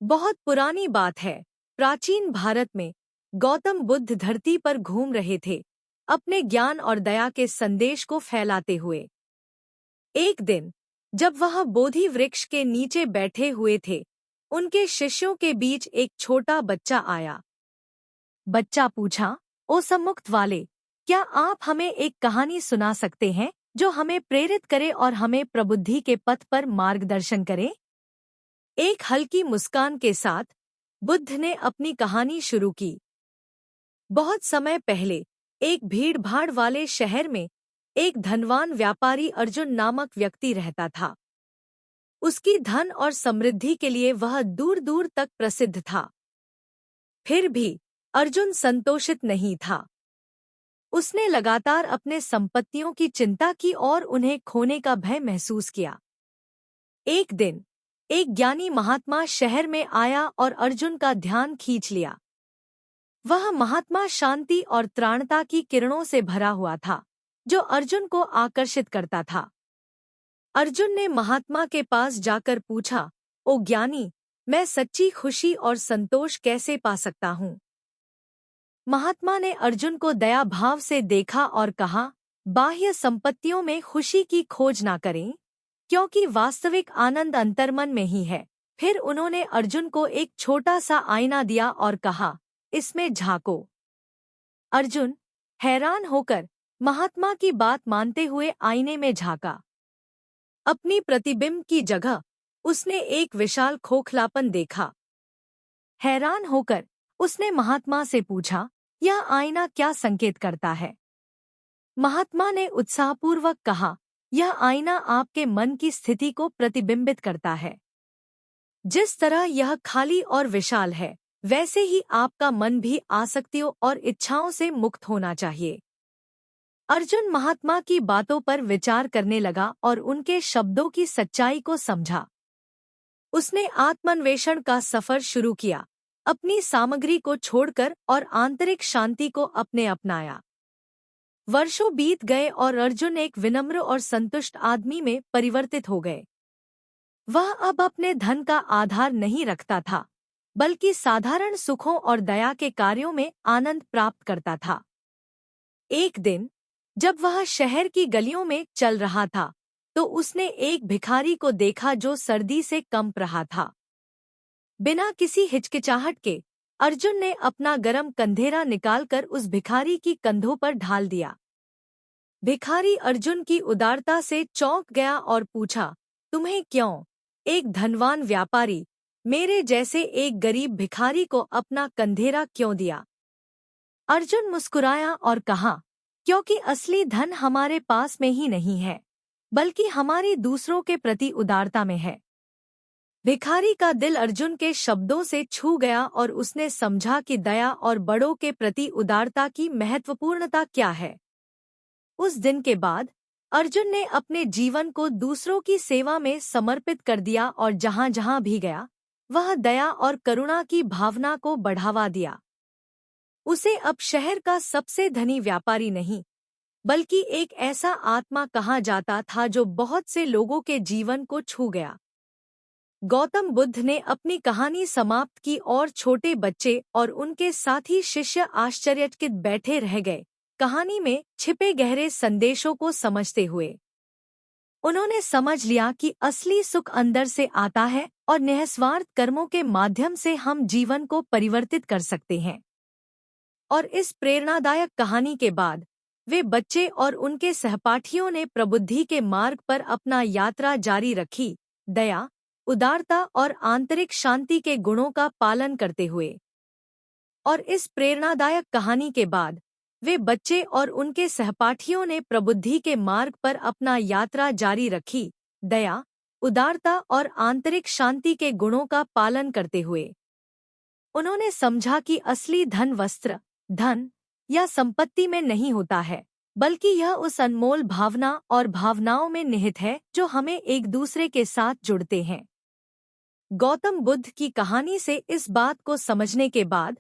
बहुत पुरानी बात है। प्राचीन भारत में गौतम बुद्ध धरती पर घूम रहे थे, अपने ज्ञान और दया के संदेश को फैलाते हुए। एक दिन जब वह बोधि वृक्ष के नीचे बैठे हुए थे, उनके शिष्यों के बीच एक छोटा बच्चा आया। बच्चा पूछा, ओ सम्मुक्त वाले, क्या आप हमें एक कहानी सुना सकते हैं जो हमें प्रेरित करे और हमें प्रबुद्धि के पथ पर मार्गदर्शन करे? एक हल्की मुस्कान के साथ बुद्ध ने अपनी कहानी शुरू की। बहुत समय पहले एक भीड़-भाड़ वाले शहर में एक धनवान व्यापारी अर्जुन नामक व्यक्ति रहता था। उसकी धन और समृद्धि के लिए वह दूर-दूर तक प्रसिद्ध था। फिर भी अर्जुन संतोषित नहीं था। उसने लगातार अपने संपत्तियों की चिंता की और उन्हें खोने का भय महसूस किया। एक दिन एक ज्ञानी महात्मा शहर में आया और अर्जुन का ध्यान खींच लिया। वह महात्मा शांति और त्राणता की किरणों से भरा हुआ था, जो अर्जुन को आकर्षित करता था। अर्जुन ने महात्मा के पास जाकर पूछा, ओ ज्ञानी, मैं सच्ची खुशी और संतोष कैसे पा सकता हूँ? महात्मा ने अर्जुन को दया भाव से देखा और कहा, बाह्य संपत्तियों में खुशी की खोज ना करें, क्योंकि वास्तविक आनंद अंतर्मन में ही है। फिर उन्होंने अर्जुन को एक छोटा सा आईना दिया और कहा, इसमें झांको। अर्जुन हैरान होकर महात्मा की बात मानते हुए आईने में झांका। अपनी प्रतिबिंब की जगह उसने एक विशाल खोखलापन देखा। हैरान होकर उसने महात्मा से पूछा, यह आईना क्या संकेत करता है? महात्मा ने उत्साहपूर्वक कहा, यह आईना आपके मन की स्थिति को प्रतिबिंबित करता है। जिस तरह यह खाली और विशाल है, वैसे ही आपका मन भी आसक्तियों और इच्छाओं से मुक्त होना चाहिए। अर्जुन महात्मा की बातों पर विचार करने लगा और उनके शब्दों की सच्चाई को समझा। उसने आत्मान्वेषण का सफर शुरू किया, अपनी सामग्री को छोड़कर और आंतरिक शांति को अपने अपनाया। वर्षों बीत गए और अर्जुन एक विनम्र और संतुष्ट आदमी में परिवर्तित हो गए। वह अब अपने धन का आधार नहीं रखता था, बल्कि साधारण सुखों और दया के कार्यों में आनंद प्राप्त करता था। एक दिन जब वह शहर की गलियों में चल रहा था, तो उसने एक भिखारी को देखा जो सर्दी से कंप रहा था। बिना किसी हिचकिचाहट के अर्जुन ने अपना गरम कंधेरा निकालकर उस भिखारी की कंधों पर ढाल दिया। भिखारी अर्जुन की उदारता से चौंक गया और पूछा, तुम्हें क्यों, एक धनवान व्यापारी, मेरे जैसे एक गरीब भिखारी को अपना कंधेरा क्यों दिया? अर्जुन मुस्कुराया और कहा, क्योंकि असली धन हमारे पास में ही नहीं है, बल्कि हमारी दूसरों के प्रति उदारता में है। भिखारी का दिल अर्जुन के शब्दों से छू गया और उसने समझा कि दया और बड़ों के प्रति उदारता की महत्वपूर्णता क्या है। उस दिन के बाद अर्जुन ने अपने जीवन को दूसरों की सेवा में समर्पित कर दिया और जहां-जहां भी गया, वह दया और करुणा की भावना को बढ़ावा दिया। उसे अब शहर का सबसे धनी व्यापारी नहीं, बल्कि एक ऐसा आत्मा कहा जाता था जो बहुत से लोगों के जीवन को छू गया। गौतम बुद्ध ने अपनी कहानी समाप्त की और छोटे बच्चे और उनके साथी शिष्य आश्चर्यचकित बैठे रह गए, कहानी में छिपे गहरे संदेशों को समझते हुए। उन्होंने समझ लिया कि असली सुख अंदर से आता है और निस्वार्थ कर्मों के माध्यम से हम जीवन को परिवर्तित कर सकते हैं। और इस प्रेरणादायक कहानी के बाद वे बच्चे और उनके सहपाठियों ने प्रबुद्धि के मार्ग पर अपना यात्रा जारी रखी, दया, उदारता और आंतरिक शांति के गुणों का पालन करते हुए। और इस प्रेरणादायक कहानी के बाद वे बच्चे और उनके सहपाठियों ने प्रबुद्धि के मार्ग पर अपना यात्रा जारी रखी, दया, उदारता और आंतरिक शांति के गुणों का पालन करते हुए। उन्होंने समझा कि असली धन वस्त्र, धन या संपत्ति में नहीं होता है, बल्कि यह उस अनमोल भावना और भावनाओं में निहित है जो हमें एक दूसरे के साथ जुड़ते हैं। गौतम बुद्ध की कहानी से इस बात को समझने के बाद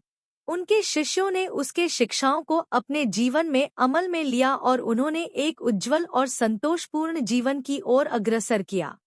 उनके शिष्यों ने उसके शिक्षाओं को अपने जीवन में अमल में लिया और उन्होंने एक उज्जवल और संतोषपूर्ण जीवन की ओर अग्रसर किया।